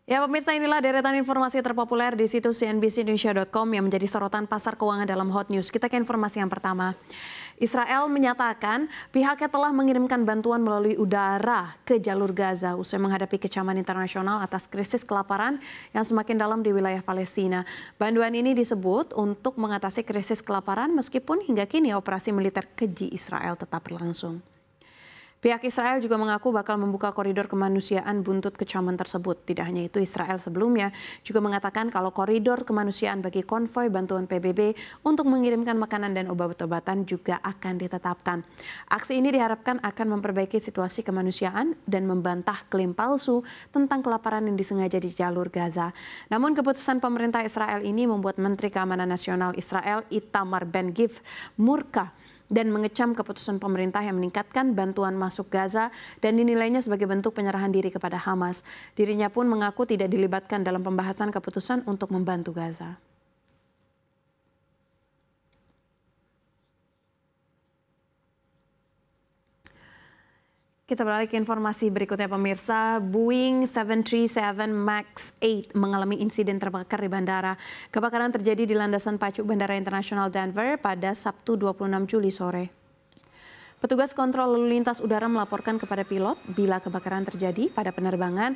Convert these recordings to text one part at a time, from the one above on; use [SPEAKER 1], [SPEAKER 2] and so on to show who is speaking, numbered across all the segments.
[SPEAKER 1] Ya pemirsa, inilah deretan informasi terpopuler di situs cnbcindonesia.com yang menjadi sorotan pasar keuangan dalam Hot News. Kita ke informasi yang pertama. Israel menyatakan pihaknya telah mengirimkan bantuan melalui udara ke jalur Gaza usai menghadapi kecaman internasional atas krisis kelaparan yang semakin dalam di wilayah Palestina. Bantuan ini disebut untuk mengatasi krisis kelaparan meskipun hingga kini operasi militer keji Israel tetap berlangsung. Pihak Israel juga mengaku bakal membuka koridor kemanusiaan buntut kecaman tersebut. Tidak hanya itu, Israel sebelumnya juga mengatakan kalau koridor kemanusiaan bagi konvoi bantuan PBB untuk mengirimkan makanan dan obat-obatan juga akan ditetapkan. Aksi ini diharapkan akan memperbaiki situasi kemanusiaan dan membantah klaim palsu tentang kelaparan yang disengaja di jalur Gaza. Namun keputusan pemerintah Israel ini membuat Menteri Keamanan Nasional Israel Itamar Ben-Gvir murka dan mengecam keputusan pemerintah yang meningkatkan bantuan masuk Gaza dan dinilainya sebagai bentuk penyerahan diri kepada Hamas. Dirinya pun mengaku tidak dilibatkan dalam pembahasan keputusan untuk membantu Gaza. Kita beralih ke informasi berikutnya pemirsa. Boeing 737 MAX 8 mengalami insiden terbakar di bandara. Kebakaran terjadi di landasan pacu Bandara Internasional Denver pada Sabtu 26 Juli sore. Petugas kontrol lalu lintas udara melaporkan kepada pilot bila kebakaran terjadi pada penerbangan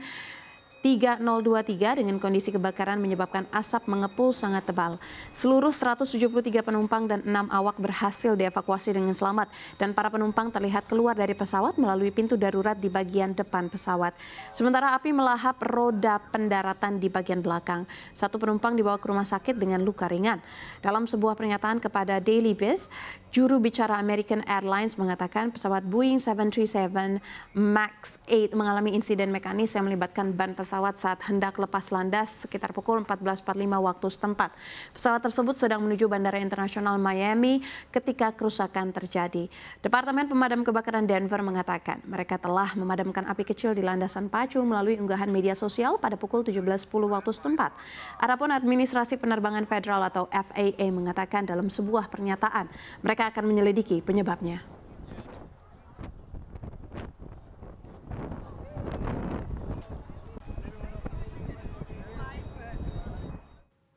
[SPEAKER 1] 3023 dengan kondisi kebakaran menyebabkan asap mengepul sangat tebal. Seluruh 173 penumpang dan 6 awak berhasil dievakuasi dengan selamat dan para penumpang terlihat keluar dari pesawat melalui pintu darurat di bagian depan pesawat. Sementara api melahap roda pendaratan di bagian belakang. Satu penumpang dibawa ke rumah sakit dengan luka ringan. Dalam sebuah pernyataan kepada Daily Beast, juru bicara American Airlines mengatakan pesawat Boeing 737 MAX 8 mengalami insiden mekanis yang melibatkan ban pesawat saat hendak lepas landas sekitar pukul 14.45 waktu setempat. Pesawat tersebut sedang menuju Bandara Internasional Miami ketika kerusakan terjadi. Departemen Pemadam Kebakaran Denver mengatakan mereka telah memadamkan api kecil di landasan pacu melalui unggahan media sosial pada pukul 17.10 waktu setempat. Adapun Administrasi Penerbangan Federal atau FAA mengatakan dalam sebuah pernyataan mereka akan menyelidiki penyebabnya.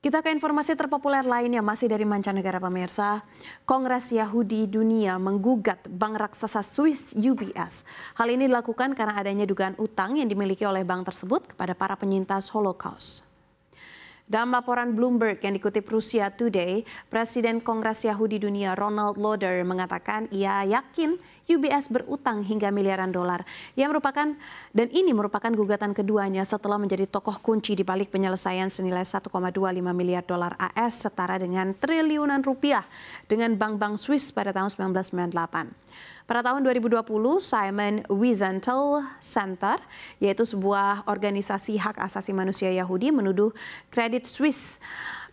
[SPEAKER 1] Kita ke informasi terpopuler lainnya masih dari mancanegara pemirsa. Kongres Yahudi Dunia menggugat bank raksasa Swiss UBS. Hal ini dilakukan karena adanya dugaan utang yang dimiliki oleh bank tersebut kepada para penyintas Holocaust. Dalam laporan Bloomberg yang dikutip Russia Today, Presiden Kongres Yahudi Dunia Ronald Lauder mengatakan ia yakin UBS berutang hingga miliaran dolar. Ini merupakan gugatan keduanya setelah menjadi tokoh kunci di balik penyelesaian senilai 1,25 miliar dolar AS setara dengan triliunan rupiah dengan bank-bank Swiss pada tahun 1998. Pada tahun 2020, Simon Wiesenthal Center, yaitu sebuah organisasi hak asasi manusia Yahudi, menuduh Credit Suisse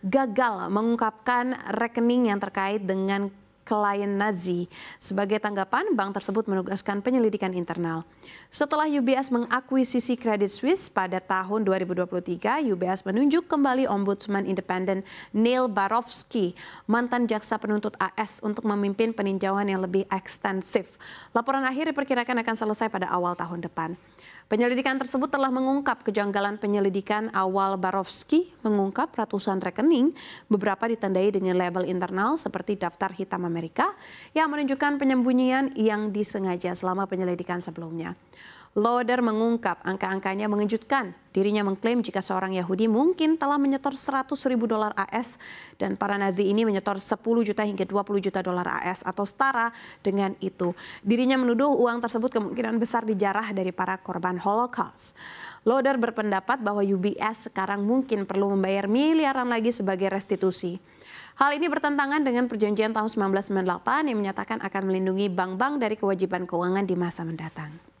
[SPEAKER 1] gagal mengungkapkan rekening yang terkait dengan klien Nazi. Sebagai tanggapan, bank tersebut menugaskan penyelidikan internal. Setelah UBS mengakuisisi Credit Suisse pada tahun 2023, UBS menunjuk kembali Ombudsman Independen Neil Barofsky, mantan jaksa penuntut AS, untuk memimpin peninjauan yang lebih ekstensif. Laporan akhir diperkirakan akan selesai pada awal tahun depan. Penyelidikan tersebut telah mengungkap kejanggalan penyelidikan awal. Barofsky mengungkap ratusan rekening, beberapa ditandai dengan label internal seperti daftar hitam Amerika yang menunjukkan penyembunyian yang disengaja selama penyelidikan sebelumnya. Lauder mengungkap angka-angkanya mengejutkan. Dirinya mengklaim jika seorang Yahudi mungkin telah menyetor 100.000 dolar AS dan para Nazi ini menyetor 10 juta hingga 20 juta dolar AS atau setara dengan itu. Dirinya menuduh uang tersebut kemungkinan besar dijarah dari para korban Holocaust. Lauder berpendapat bahwa UBS sekarang mungkin perlu membayar miliaran lagi sebagai restitusi. Hal ini bertentangan dengan perjanjian tahun 1998 yang menyatakan akan melindungi bank-bank dari kewajiban keuangan di masa mendatang.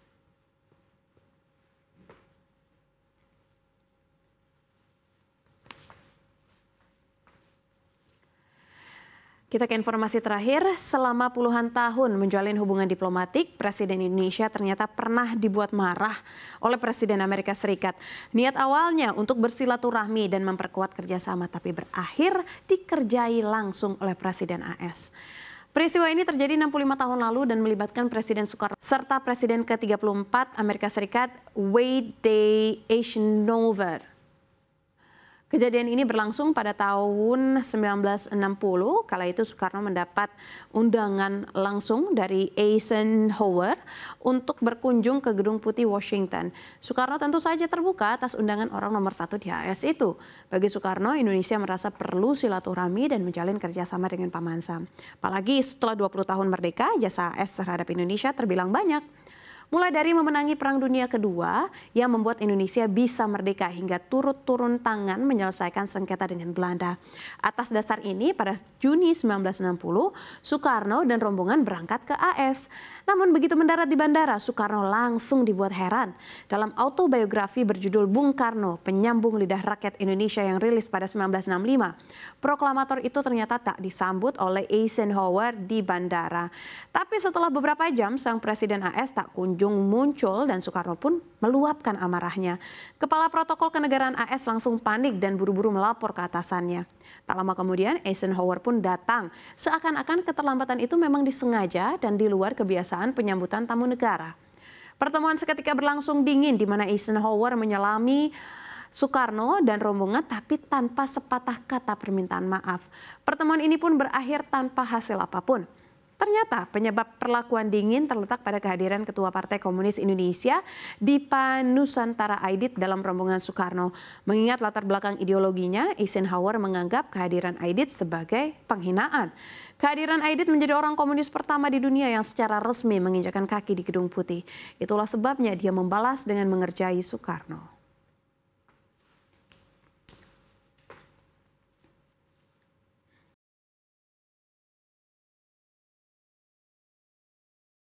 [SPEAKER 1] Kita ke informasi terakhir, selama puluhan tahun menjalin hubungan diplomatik, Presiden Indonesia ternyata pernah dibuat marah oleh Presiden Amerika Serikat. Niat awalnya untuk bersilaturahmi dan memperkuat kerjasama, tapi berakhir dikerjai langsung oleh Presiden AS. Peristiwa ini terjadi 65 tahun lalu dan melibatkan Presiden Soekarno serta Presiden ke-34 Amerika Serikat Dwight D. Eisenhower. Kejadian ini berlangsung pada tahun 1960, kala itu Soekarno mendapat undangan langsung dari Eisenhower untuk berkunjung ke Gedung Putih Washington. Soekarno tentu saja terbuka atas undangan orang nomor satu di AS itu. Bagi Soekarno, Indonesia merasa perlu silaturahmi dan menjalin kerjasama dengan Paman Sam. Apalagi setelah 20 tahun merdeka, jasa AS terhadap Indonesia terbilang banyak. Mulai dari memenangi Perang Dunia Kedua yang membuat Indonesia bisa merdeka hingga turun tangan menyelesaikan sengketa dengan Belanda. Atas dasar ini pada Juni 1960, Soekarno dan rombongan berangkat ke AS. Namun begitu mendarat di bandara, Soekarno langsung dibuat heran. Dalam autobiografi berjudul Bung Karno, Penyambung Lidah Rakyat Indonesia yang rilis pada 1965, proklamator itu ternyata tak disambut oleh Eisenhower di bandara. Tapi setelah beberapa jam, sang presiden AS tak kunjung muncul dan Soekarno pun meluapkan amarahnya. Kepala protokol kenegaraan AS langsung panik dan buru-buru melapor ke atasannya. Tak lama kemudian Eisenhower pun datang. Seakan-akan keterlambatan itu memang disengaja dan di luar kebiasaan penyambutan tamu negara. Pertemuan seketika berlangsung dingin di mana Eisenhower menyelami Soekarno dan rombongan tapi tanpa sepatah kata permintaan maaf. Pertemuan ini pun berakhir tanpa hasil apapun. Ternyata penyebab perlakuan dingin terletak pada kehadiran Ketua Partai Komunis Indonesia Dipa Nusantara Aidit dalam rombongan Soekarno. Mengingat latar belakang ideologinya, Eisenhower menganggap kehadiran Aidit sebagai penghinaan. Kehadiran Aidit menjadi orang komunis pertama di dunia yang secara resmi menginjakan kaki di Gedung Putih. Itulah sebabnya dia membalas dengan mengerjai Soekarno.